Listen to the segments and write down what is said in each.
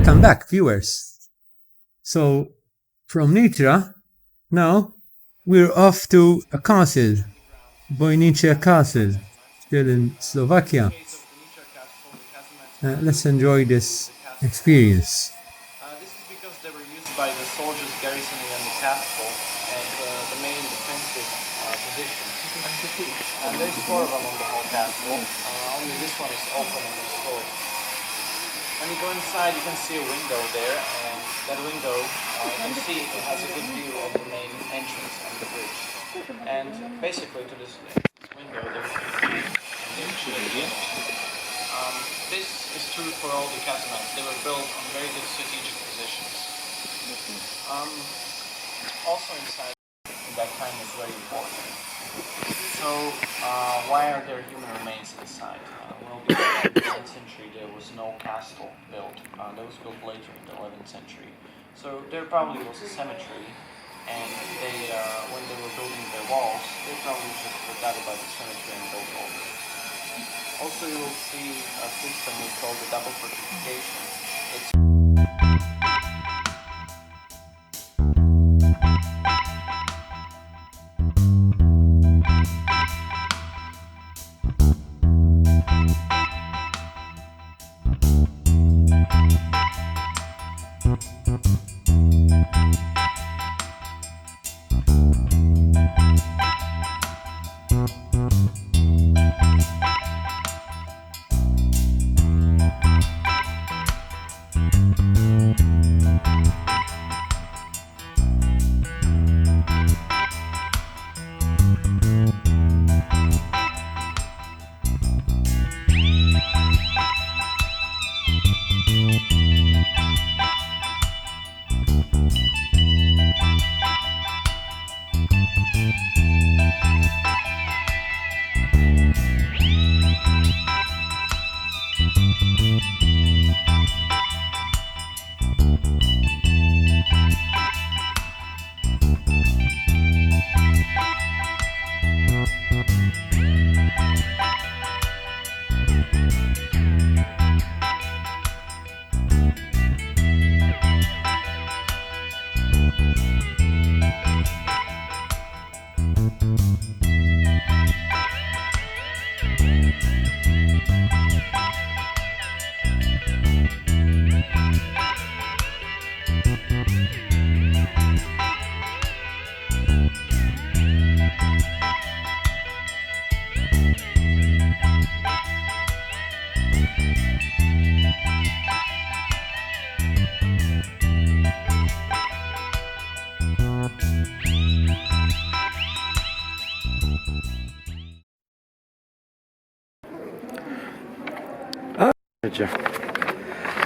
Welcome back, viewers. So, from Nitra, now we're off to a castle, Bojnice Castle, still in Slovakia. Let's enjoy this experience. This is because they were used by the soldiers garrisoning in the castle and the main defensive position. And there's four of them on the whole castle. Only this one is open and restored. When you go inside, you can see a window there, and that window, you can see it has a good view of the main entrance and the bridge. And basically, to this window, there's this is true for all the casemates. They were built on very good strategic positions. Also inside, that time is very important. So, why are there human remains inside? Well, because in the 10th century there was no castle built. That was built later in the 11th century. So there probably was a cemetery, and they, when they were building their walls, they probably just forgot about the cemetery and built over it. Also, you will see a system we call the double fortification.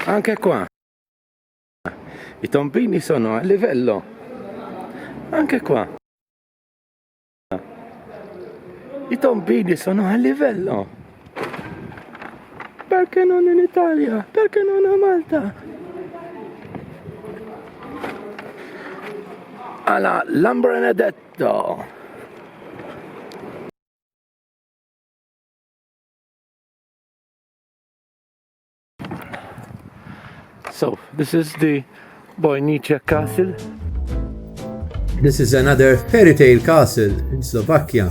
Anche qua i tombini sono a livello, anche qua i tombini sono a livello. Perché non in Italia? Perché non a Malta? Alla Lambrenedetto. So, this is the Bojnice Castle. This is another fairy tale castle in Slovakia.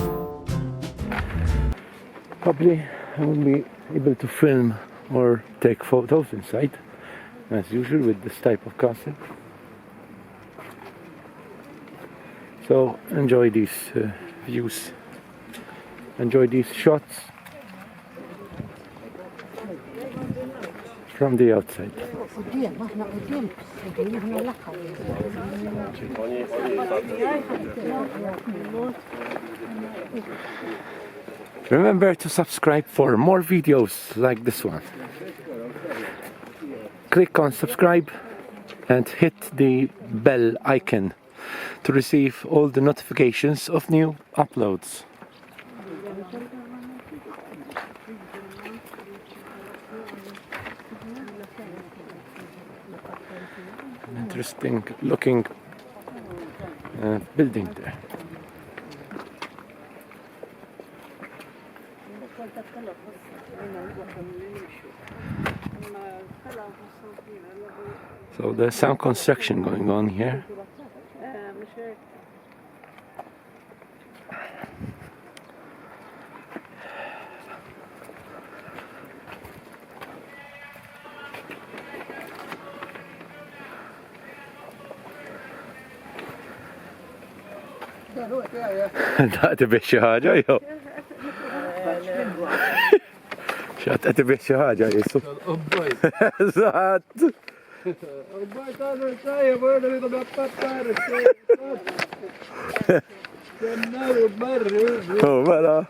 Probably I won't be able to film or take photos inside, as usual with this type of castle. So enjoy these views, enjoy these shots from the outside. Remember to subscribe for more videos like this one. Click on subscribe and hit the bell icon to receive all the notifications of new uploads. An interesting looking building there. So there's some construction going on here. Daqti biex xi ħaġa jew. X'għad biex xi ħaġa jissu. Eżatt. Oh, mela.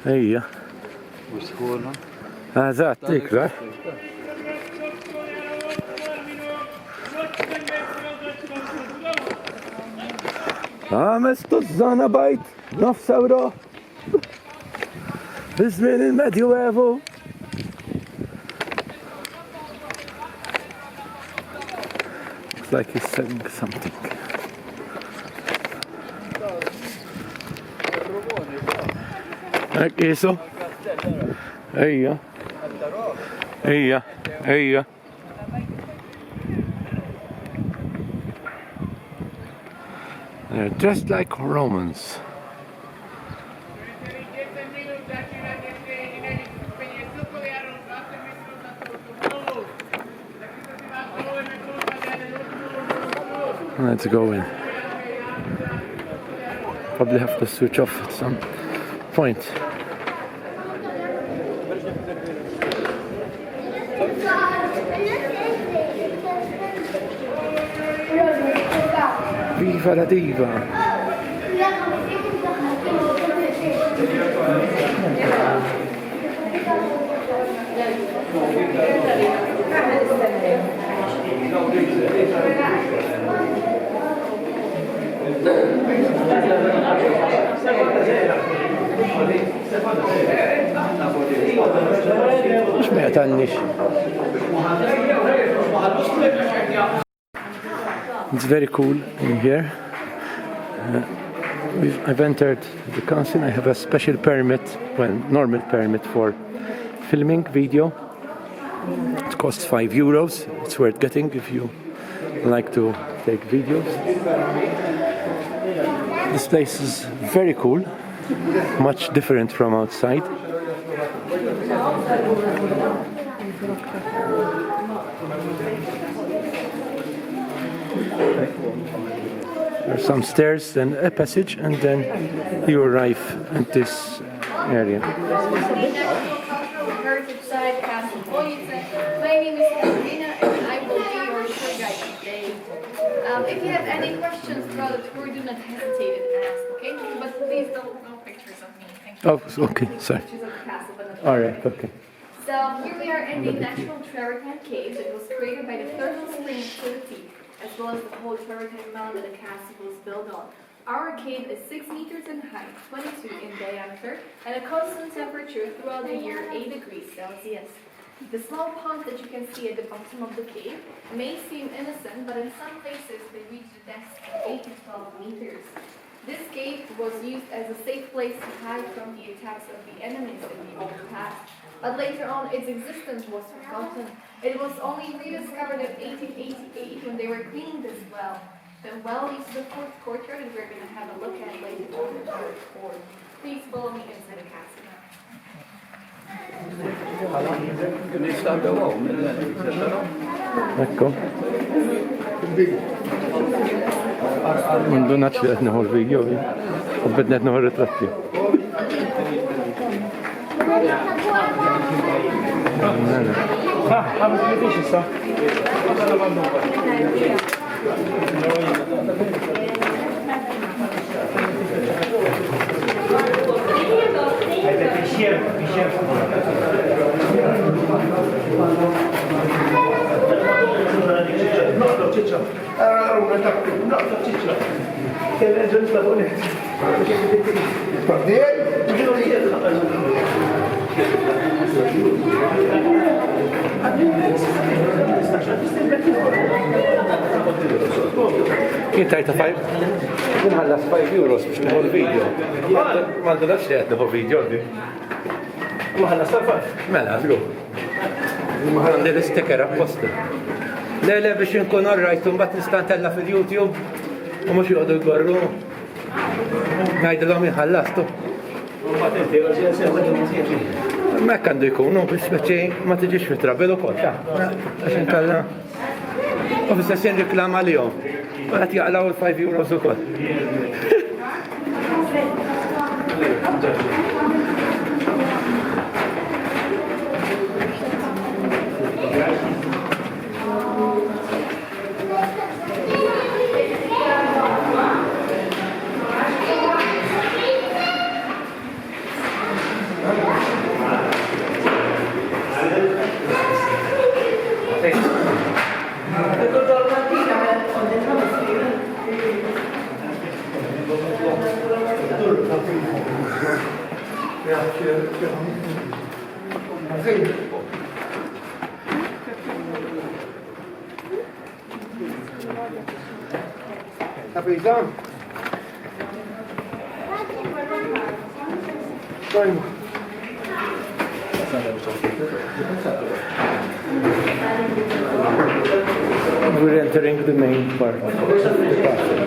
Ejja. Eżatt, ikra. Mestu żana bajt, nofs euro. Biżmien il-Medjuevu. Looks like he's selling something. Ek isu. Ejja. Ejja. Ejja. They're just like Romans. Let's go in. Probably have to switch off at some point. Viva la diva! It's very cool in here. I've entered the council. I have a special permit, well, normal permit for filming video. It costs €5. It's worth getting if you like to take videos. This place is very cool, much different from outside. There's some stairs, then a passage, and then you arrive at this area. Heritage site, Castle Bojnice. My name is Setuniman, and I will be your tour guide today. If you have any questions throughout the tour, do not hesitate and ask, okay? But please don't no pictures of me. Thank you. Oh, okay, sorry. Pictures of the castle, but not All right, okay. So here we are in the National Travertine Cave that was created by the thermal spring activity, as well as the whole travertine mound that the castle was built on. Our cave is 6 meters in height, 22 in diameter, and a constant temperature throughout the year 8 degrees Celsius. The small ponds that you can see at the bottom of the cave may seem innocent, but in some places they reach the depths of 8 to 12 meters. This cave was used as a safe place to hide from the attacks of the enemies in the old past, but later on its existence was forgotten. It was only rediscovered in 1888 when they were cleaning this well. The well leads to the fourth courtyard that we're going to have a look at later on in our tour. Please follow me inside the castle now. Ecco. Non donaci da nħor video, u bednet nħor ritratti. Jintajta 5? Jinħallas 5 euros biex nħu l-video. Mandu nafx li għed nħu video di. Maħallas 5? Mela, għazgu. Għandi l-sticker apposta. Le biex nkun orrajt, bat nistantella fil-YouTube u mux jgħodu jgorru. Għajdilom jħallastu. Mek għandu jkunu biex speċi ma tiġix fit-trabilu kol. Għaxin kalla. U fil-sessin riklama li jom. Għat jgħalaw il-5 euros u kol. Capitán. We're entering the main part of the castle.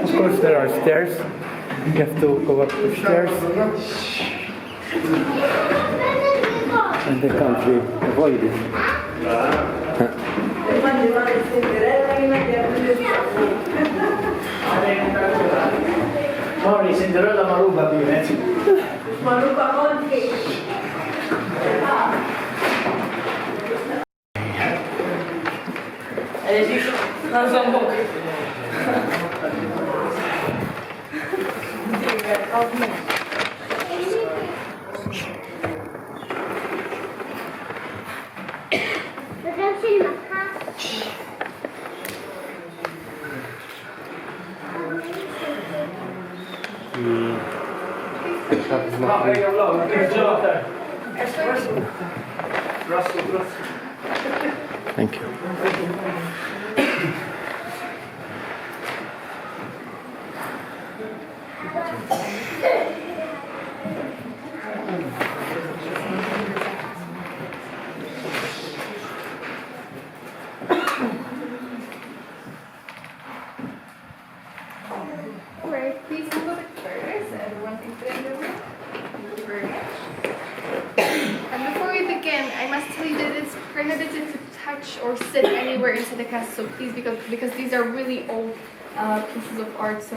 Of course, there are stairs. You have to go up the stairs. And they can't be avoided. Mori, Cinderella maruba bimet. Maruba monti. Esisz na ząbok. Thank you. Alright, please move a bit further so everyone can fit in the room. Thank you very much. And before we begin, I must tell you that it's prohibited to touch or sit anywhere inside the castle, so please, because these are really old pieces of art, so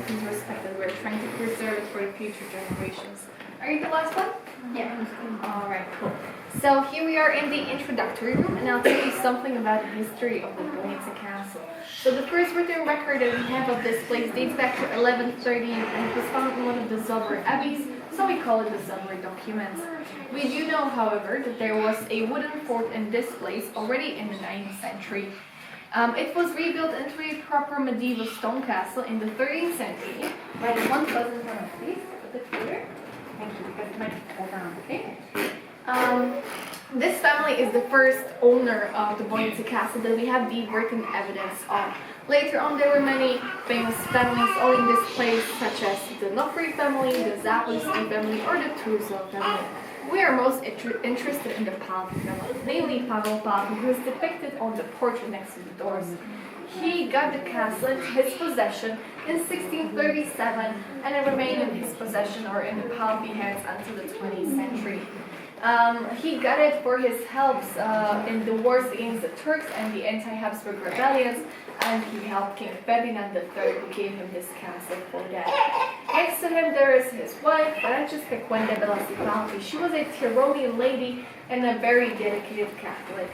please respect that we're trying to preserve it for the future generations. Are you the last one? Yeah. Alright, cool. So here we are in the introductory room, and I'll tell you something about the history of the Bojnice Castle. So the first written record that we have of this place dates back to 1130, and it was found in one of the Zobor abbeys, so we call it the Zobor documents. We do know, however, that there was a wooden fort in this place already in the 9th century. It was rebuilt into a proper medieval stone castle in the 13th century by the one cousin from us. Please, put it here. Thank you, because it might fall down, okay? This family is the first owner of the Bojnice Castle that we have the written evidence of. Later on, there were many famous families all in this place, such as the Nofri family, the Zapolsky family, or the Truso family. We are most interested in the Palpi family, namely Pavel Palpi, who is depicted on the portrait next to the doors. He got the castle into his possession in 1637, and it remained in his possession or in the Palpi hands until the 20th century. He got it for his helps in the wars against the Turks and the anti-Habsburg rebellions, and he helped King Ferdinand III, who gave him this castle for that. Next to him there is his wife, Francesca Quende Bellassi Palpi. She was a Tirolian lady and a very dedicated Catholic.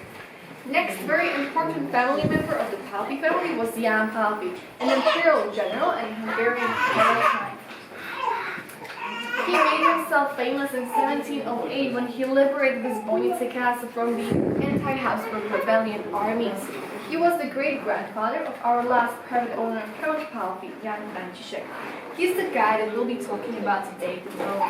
Next very important family member of the Palpi family was Jan Palpi, an imperial general and Hungarian palatine. He made himself famous in 1708 when he liberated this Bojnice Castle from the anti-Habsburg rebellion armies. He was the great-grandfather of our last private owner, Count Palpi, Jan Franciszek. He's the guy that we'll be talking about today the most.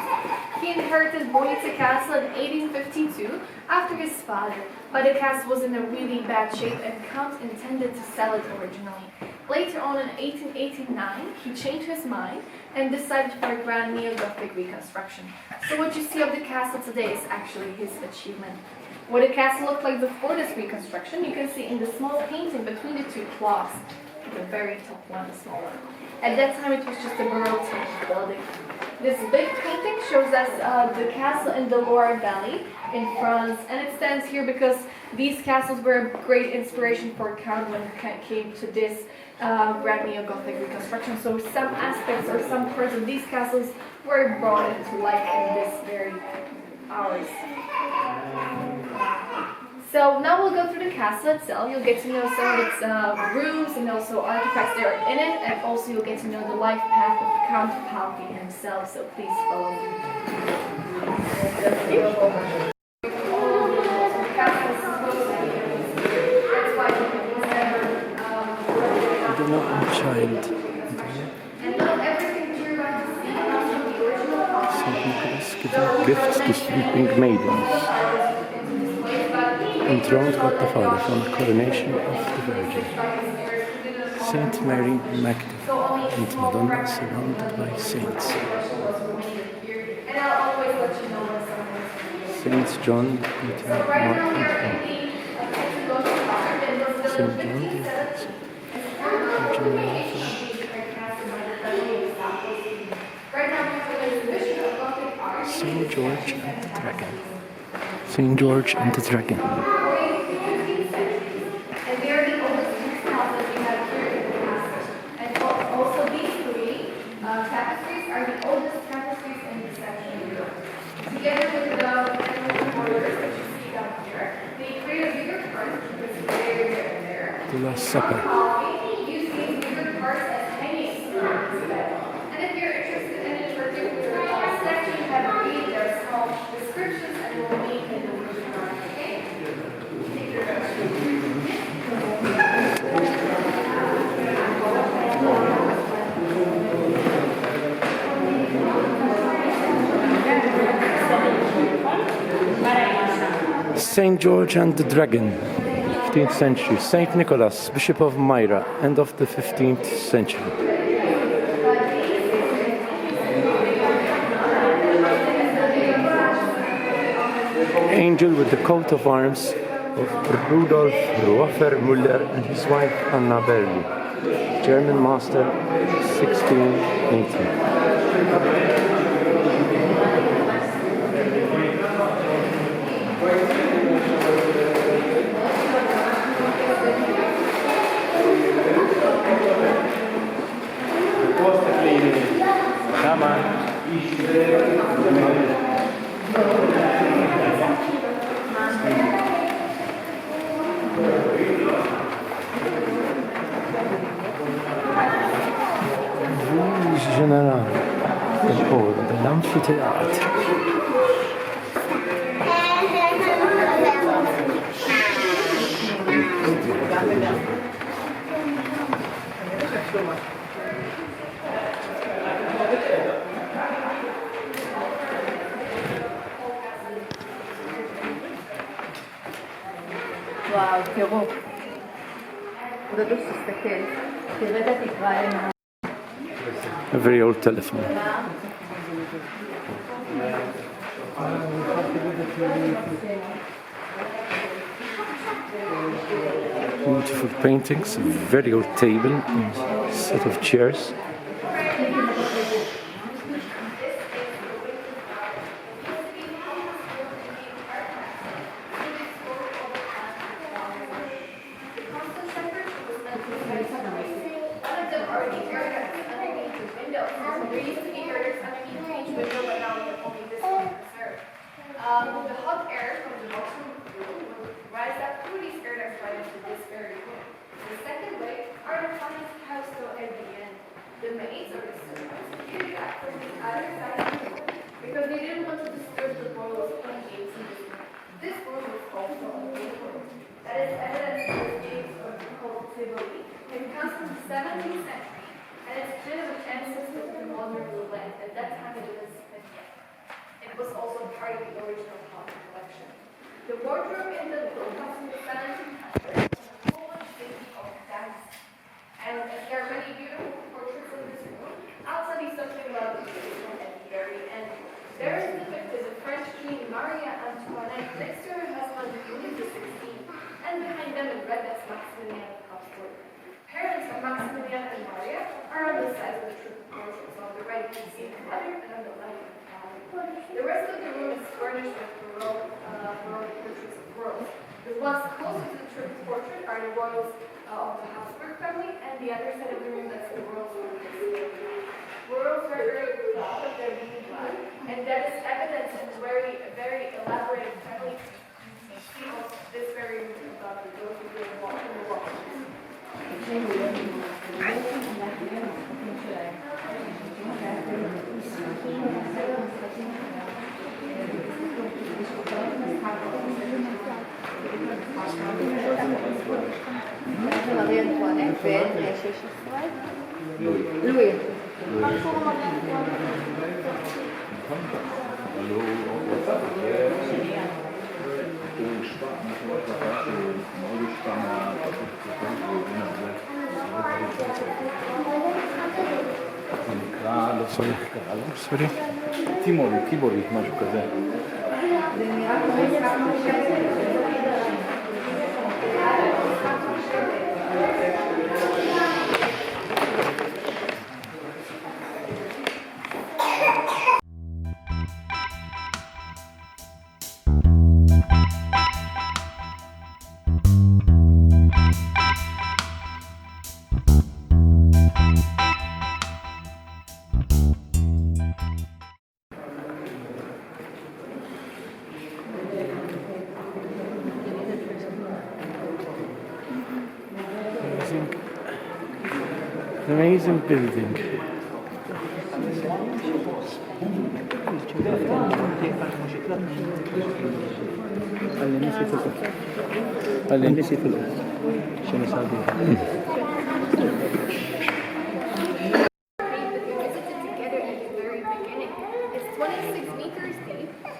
He inherited Bojnice Castle in 1852 after his father, but the castle was in a really bad shape and Count intended to sell it originally. Later on in 1889, he changed his mind and decided for a grand neo-Gothic reconstruction. So what you see of the castle today is actually his achievement. What the castle looked like before this reconstruction, you can see in the small painting between the two clocks, the very top one, the small one. At that time, it was just a Baroque type building. This big painting shows us the castle in the Loire Valley in France, and it stands here because these castles were a great inspiration for Count when it came to this grand neo-Gothic reconstruction. So some aspects or some parts of these castles were brought into life in this very hours. So now we'll go through the castle itself. You'll get to know some of its rooms and also artifacts that are in it, and also you'll get to know the life path of Count Palfi himself. So please follow me. I don't know, I'm a child. And not everything you're about to see comes from the original copy. St. Nicholas giving gifts to sleeping maidens. Enthroned God the Father from the coronation of the Virgin. Saint Mary Magdalene and Madonna surrounded by saints. And I'll always let you know when someone is Saints John, Peter, Mark, and Paul. Saint John, Virgin Mary. Saint George and the Dragon. Saint George and the Dragon. And they are the oldest textiles that we have here in the castle. And also these three tapestries are the oldest tapestries in the section. Together with the borders that you see down here, they create a bigger part, which is very there. The Last Supper. Use these bigger parts as hanging instead. And if you're interested in a particular section, you have to read their small descriptions and we'll meet in the original. Okay? Take your question. Saint George and the Dragon, 15th century. Saint Nicholas, Bishop of Myra, end of the 15th century. Angel with the coat of arms of Rudolf Rofer Müller and his wife Anna Berli. German master, 1680. Come on. Rouge général del hall dell'anfiteatro. וואו, תראו. תדעו שתסתכל. תראה את התקרה למעלה. A very old telephone. Beautiful paintings, a very old table, and set of chairs. The hot air from the bottom room will rise up through these air ducts right into this very room. The second way are the finest house door at the end. The maids or the servants came back from the other side of the room because they didn't want to disturb the royals playing games in this room. This room was also a big room. That is evidence that the games are called Tivoli. It comes from the 17th century and it's kind of an ancestor to the modern roulette. At that time it was It was also part of the original Palfi collection. The wardrobe in the room comes from the 1700s, and a whole bunch of dice. And are the royals of the Habsburg family, and the other side of the room, that's the royals of the Sicilian. Royals are very proud of their being blood, and that is evidence in very, very elaborate family seals this very room about those who really walk in the wall. Marie Antoinette, Ben, 16. Louis. Sorry. Tibori, máš ukazuje. Amazing building.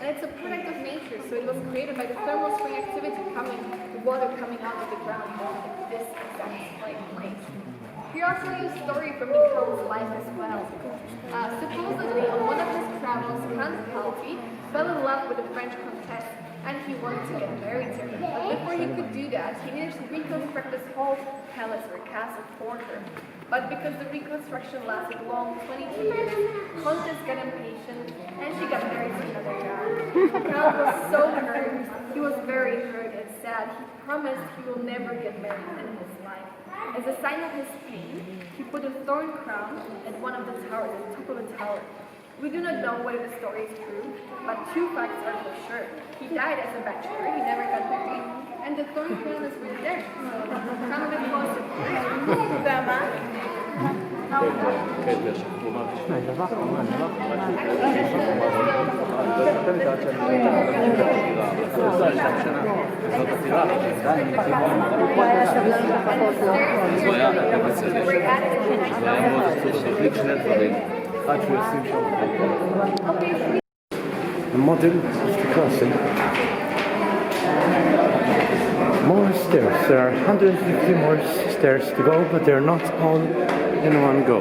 It's a product of nature, so it was created by the thermal spring activity the water coming out of the ground in this exact place. Here I'll tell you a story from Mikhail's life as well. Supposedly, on one of his travels, Hans Palfi fell in love with a French countess, and he wanted to get married to her. But before he could do that, he needed to reconstruct this whole palace or castle for her. But because the reconstruction lasted long, 22 years, Countess got impatient, and she got married to another guy. Mikhail was so hurt. He was very hurt and sad. He promised he will never get married in his life. As a sign of his pain, he put a thorn crown at one of the towers, at the top of a tower. We do not know whether the story is true, but two facts are for sure. He died as a bachelor, he never got married, and the thorn crown is really there. So, come a bit closer. The model of the castle. More stairs. There are 150 more stairs to go, but they're not all in one go.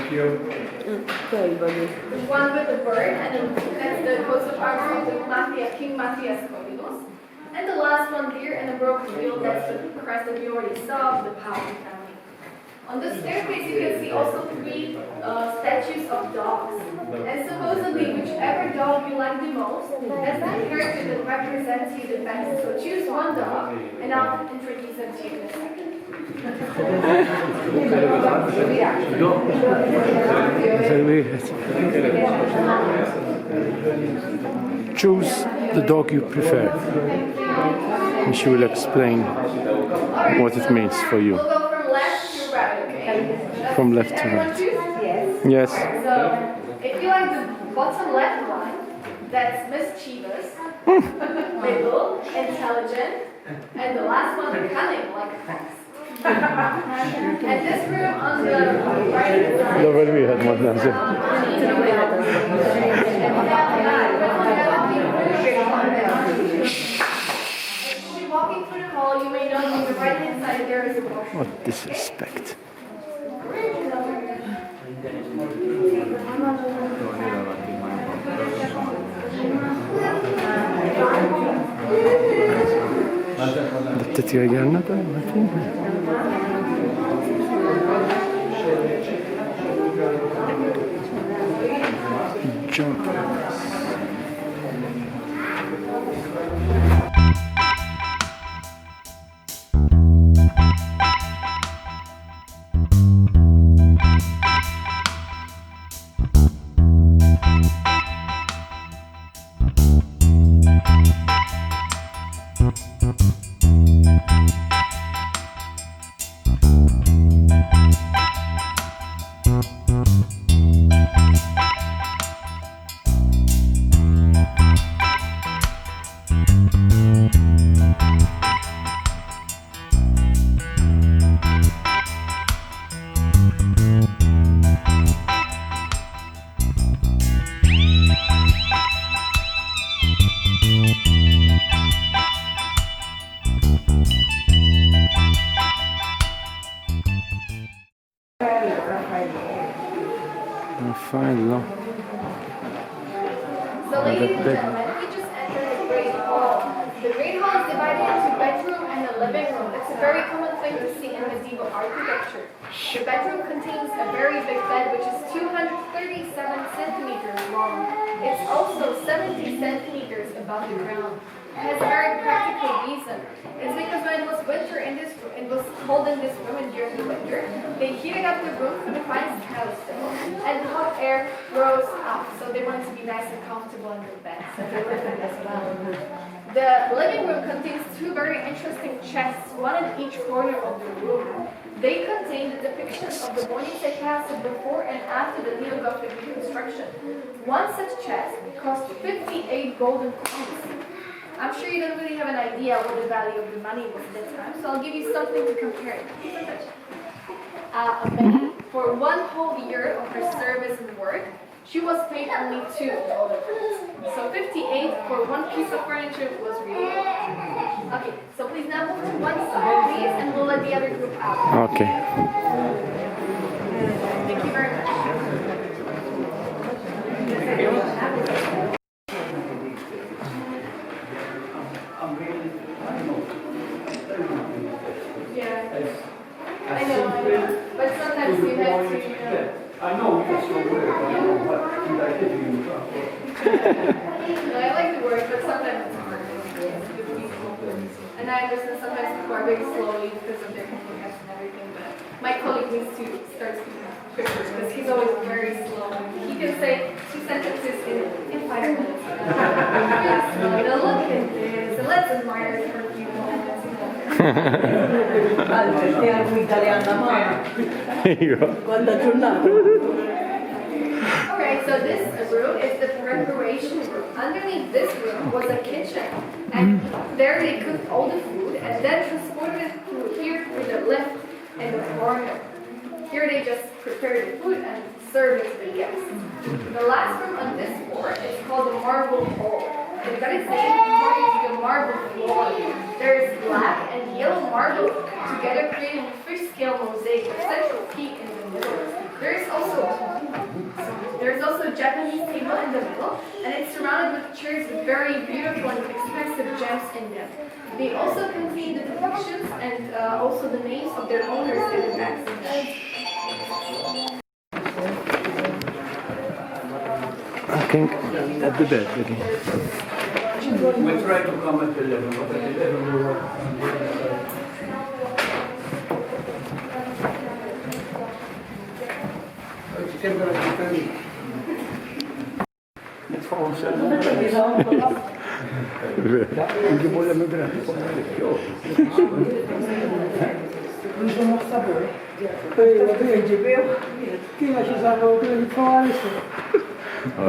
The one with the bird, and then that's the coat of arms of King Matthias Corvinus. And the last one, deer and a broken wheel, that's the crest that we already saw of the Pauli family. On the staircase, you can see also 3 statues of dogs. And supposedly, whichever dog you like the most, that's the character that represents you the best. So choose one dog, and I'll introduce them to you in a second. Choose the dog you prefer, and she will explain what it means for you. We'll go from left to right, okay? From left to Everyone right. choose? Yes. So, if you like the bottom left one, that's mischievous, middle, intelligent, and the last one, cunning, like a fox. And this room on the right side. No, we had one answer. If you're walking through the hall, you may notice on the right hand side there is a washroom. What disrespect. Tetiğe gelme de bakayım. Jump. Fine, no. So ladies and gentlemen, we just entered the Great Hall. The Great Hall is divided into bedroom and a living room. It's a very common thing to see in medieval architecture. The bedroom contains a very big bed which is 237 centimeters long. It's also 70 centimeters above the ground. It has a very practical reason. It's because when it was winter in this room, it was cold in this room, and during the winter, they heated up the room for the finest house still, and hot air rose up, so they wanted to be nice and comfortable in their beds, so they lived in as well. The living room contains 2 very interesting chests, one in each corner of the room. They contain the depictions of the Bojnice Castle before and after the Neo-Gothic reconstruction. One such chest cost 58 golden coins. I'm sure you don't really have an idea what the value of the money was at that time, so I'll give you something to compare it to. A penny. For 1 whole year of her service and work, she was paid only 2 golden coins. So 58 for 1 piece of furniture was really good. Okay, so please now move to one side, please, and we'll let the other group out. Okay. Thank you very much. Yeah, I know, but sometimes you have to, I know it's your work, I know what did I give you? No, I like the work, but sometimes it's hard. And I understand sometimes people are very slowly because of their compliance and everything, but my colleague needs to start speaking quicker because he's always very slow. He can say 2 sentences in 5 minutes. Really slow. Now look at this, and let's admire it for a few moments. Okay, so this room is the preparation room. Underneath this room was a kitchen, and there they cooked all the food and then transported it through here through the lift in the corner. Here they just prepared the food and served it to the guests. The last room on this floor is called the marble hall. And that is named according to the marble floor. There is black and yellow marble together creating a fish scale mosaic with central peak in the middle. There's also a Japanese table in the middle, and it's surrounded with chairs with very beautiful and expensive gems in them. They also contain the depictions and also the names of their owners and the backs of them. I think at the bed again. We try to come at 11, but at 11 we were... Ja,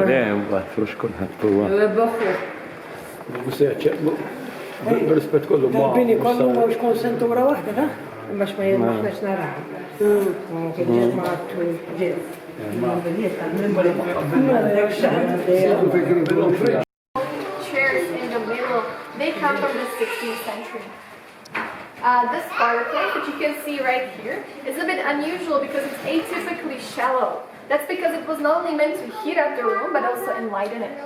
det är en bara fruskon här på. بالنسبة كله ما بيني كله مش كونسنتورة واحدة ها مش ما احناش نرى ممكن ما تجي Chairs in the middle, they come from the 16th century. This fireplace, which you can see right here, is a bit unusual because it's atypically shallow. That's because it was not only meant to heat up the room, but also enlighten it.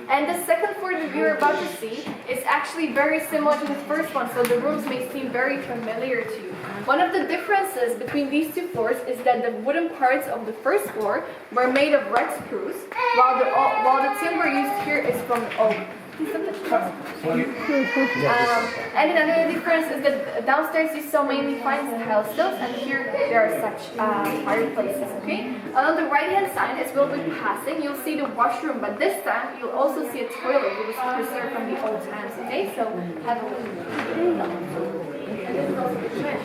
And the second floor that you're about to see is actually very similar to the first one, so the rooms may seem very familiar to you. One of the differences between these two floors is that the wooden parts of the first floor were made of red spruce, while the timber used here is from oak. And another difference is that downstairs you saw mainly fine tile stoves, and here there are such fireplaces, okay? On the right hand side, as we'll be passing, you'll see the washroom, but this time you'll also see a toilet that was preserved from the old times, okay? So have a look.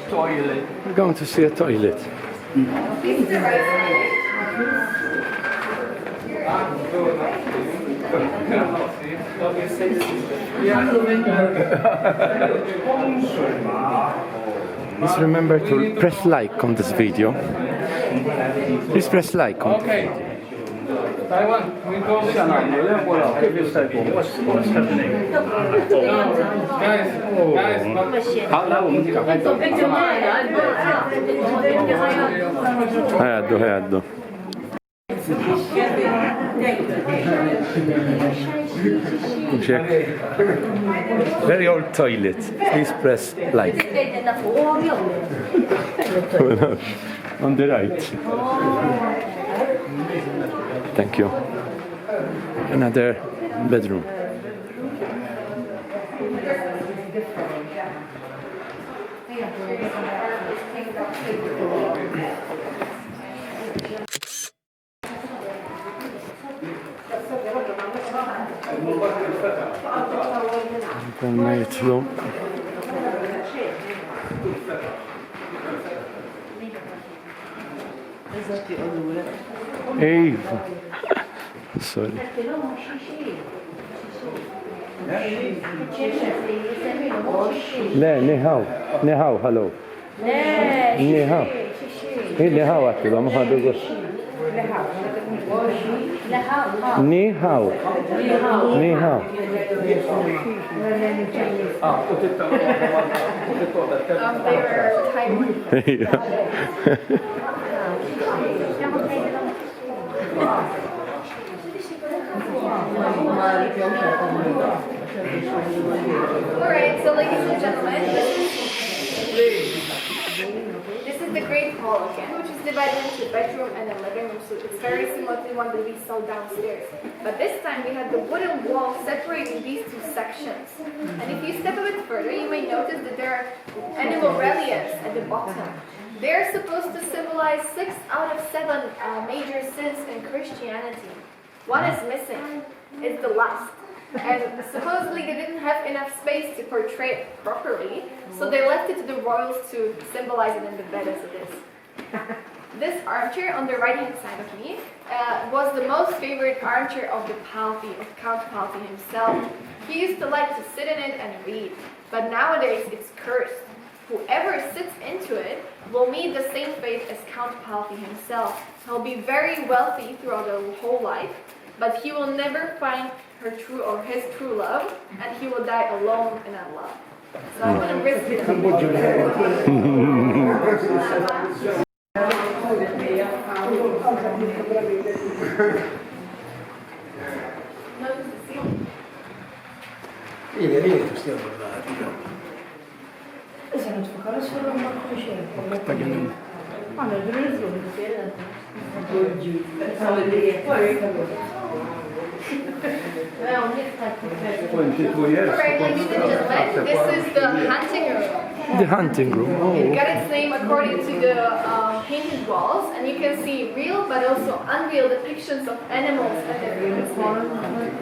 toilet. We're going to see a toilet. This is the right side. Please remember to press like on this video. Please press like on this video. Taiwan, we go this way. What's happening? Guys, 好，来，我们赶快走。 Hayaddo, hayaddo. Check. Very old toilet. Please press like. On the right. Thank you. Another bedroom. Maid's room. Hey. Sorry. لا نهاو نهاو هلو نهاو ايه نهاو اكيد ما هذا بس نهاو نهاو Alright, so ladies and gentlemen, this is the great hall again, which is divided into a bedroom and a living room, so it's very similar to the one that we saw downstairs. But this time we have the wooden wall separating these two sections. And if you step a bit further, you may notice that there are animal reliefs at the bottom. They're supposed to symbolize 6 out of 7 major sins in Christianity. One is missing. It's the last. And supposedly they didn't have enough space to portray it properly, so they left it to the royals to symbolize it in the bed as it is. This armchair on the right hand side of me was the most favorite armchair of the Palfi, of Count Palfi himself. He used to like to sit in it and read, but nowadays it's cursed. Whoever sits into it will meet the same fate as Count Palfi himself. He'll be very wealthy throughout their whole life, but he will never find his true love, and he will die alone and unloved. So I wouldn't risk it. Alright, ladies and gentlemen, this is the hunting room. The hunting room. It got its name according to the painted walls, and you can see real but also unreal depictions of animals and their humans.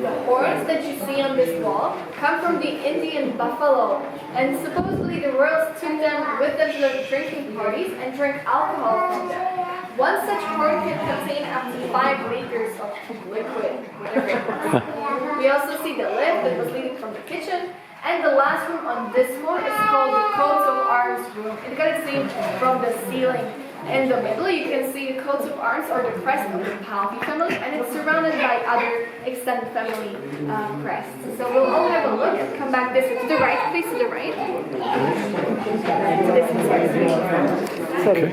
The horns that you see on this wall come from the Indian buffalo, and supposedly the royals took them with them to their drinking parties and drank alcohol from them. One such horn can contain up to 5 liters of liquid, whatever it was. We also see the lift that was leading from the kitchen. And the last room on this floor is called the coats of arms room. It got its name from the ceiling. In the middle, you can see the coats of arms or the crest of the Palpi family, and it's surrounded by other extended family crests. So we'll all have a look and come back this way. To the right, please, to the right. This is Okay.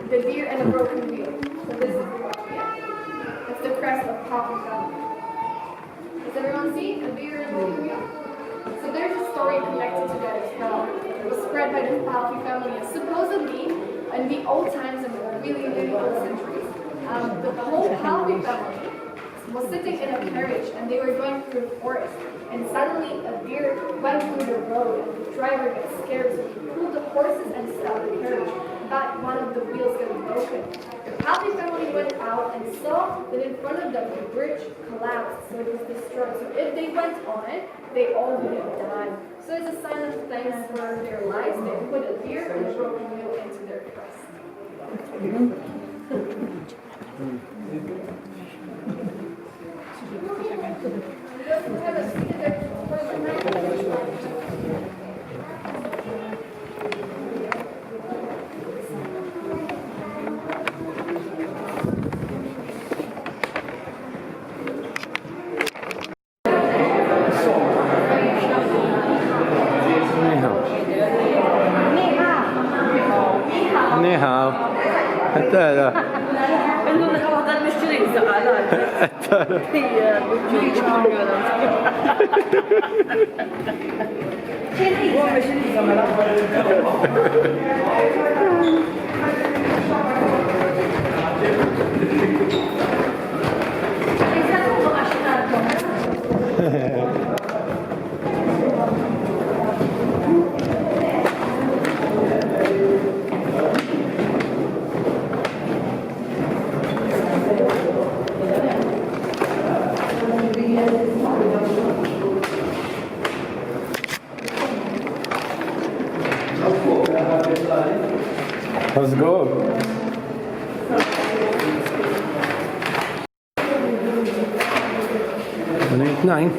the deer and a broken wheel. So this is that's the crest of Palpi family. Does everyone see a deer and a broken wheel? So there's a story connected to that as well. It was spread by the Palpi family, and supposedly in the old times, in the really, really old centuries, the whole Palpi family was sitting in a carriage and they were going through the forest, and suddenly a deer went through the road and the driver got scared, so he pulled the horses and stopped the carriage, but one of the wheels got broken. The Palpi family went out and saw that in front of them the bridge collapsed, so it was destroyed. So if they went on it, they all would have died. So as a sign of thanks for their lives, they put a deer and a broken wheel into their crest. Ni hao. Tara. بدون هذا المشتري زعلان هي بتجي هو مشتري زعلان Let's go. Nine.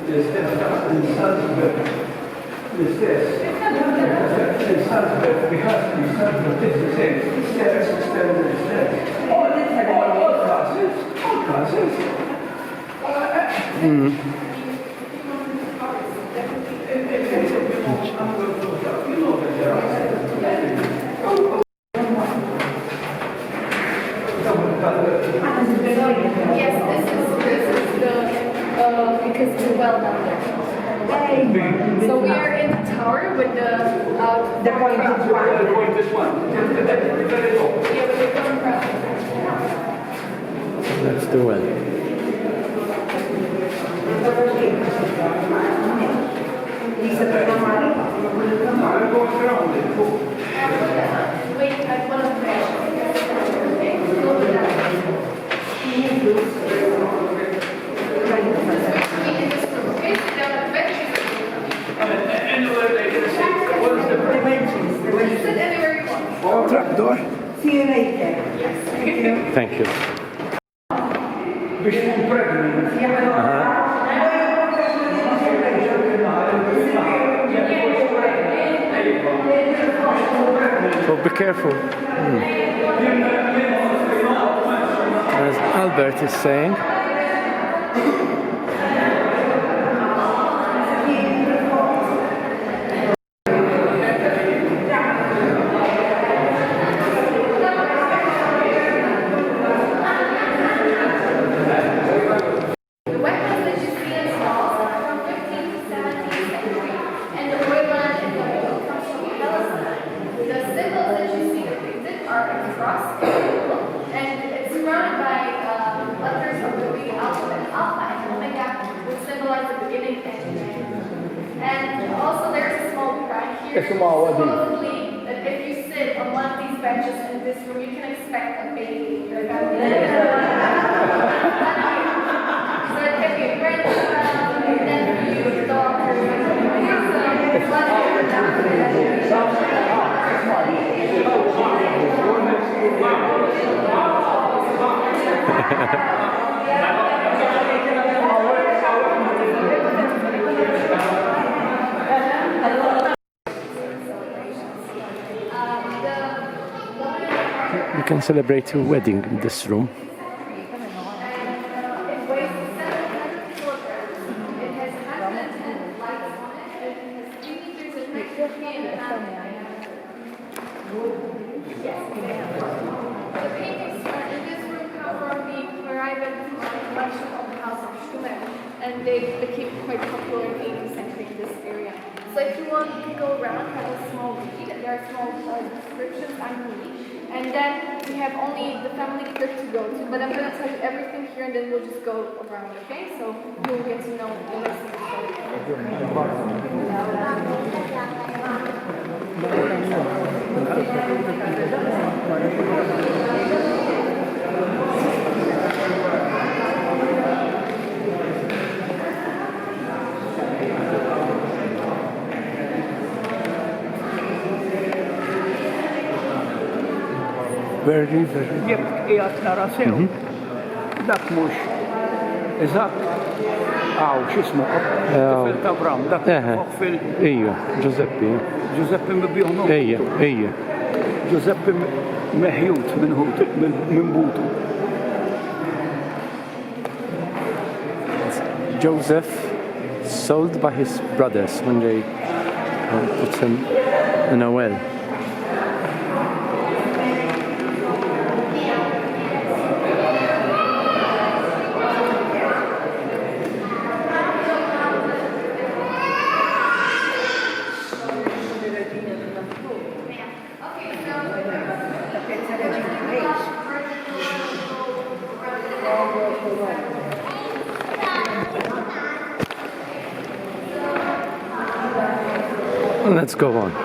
Yes, this is the because it's well down there. So we are in the tower with the pointed one. Yeah, with the golden crown. That's the well. Wait, at one of the okay, go with that. Sit anywhere you want. Trapdoor. See you later. Thank you. So be careful. As Albert is saying. Probably, if you sit on one of these benches in this room, you can expect a baby. So it can be a grandchild, nephew, daughter, You can celebrate your wedding in this room. It weighs 700 kilograms. It has 110 lights on it. It has 3 meters in height, 3.5 Yes. The paintings in this room come from the private collection of the House of Schumann, and they became quite popular in the 18th century in this area. So if you want to go around, have a small read, there are small descriptions underneath. And then we have only the family trip to go to, but I'm going to tell you everything here and then we'll just go around, okay? So you'll get to know the rest of the Very. Jekk qiegħed nara sew. Dak mhux eżatt. X'ismu? Tifel ta' Bram, dak fil Ejja, Giuseppe. Giuseppe Mbihom. Ejja. Giuseppe meħjut minn Butu. Joseph sold by his brothers when they put him in a well. Let's go on.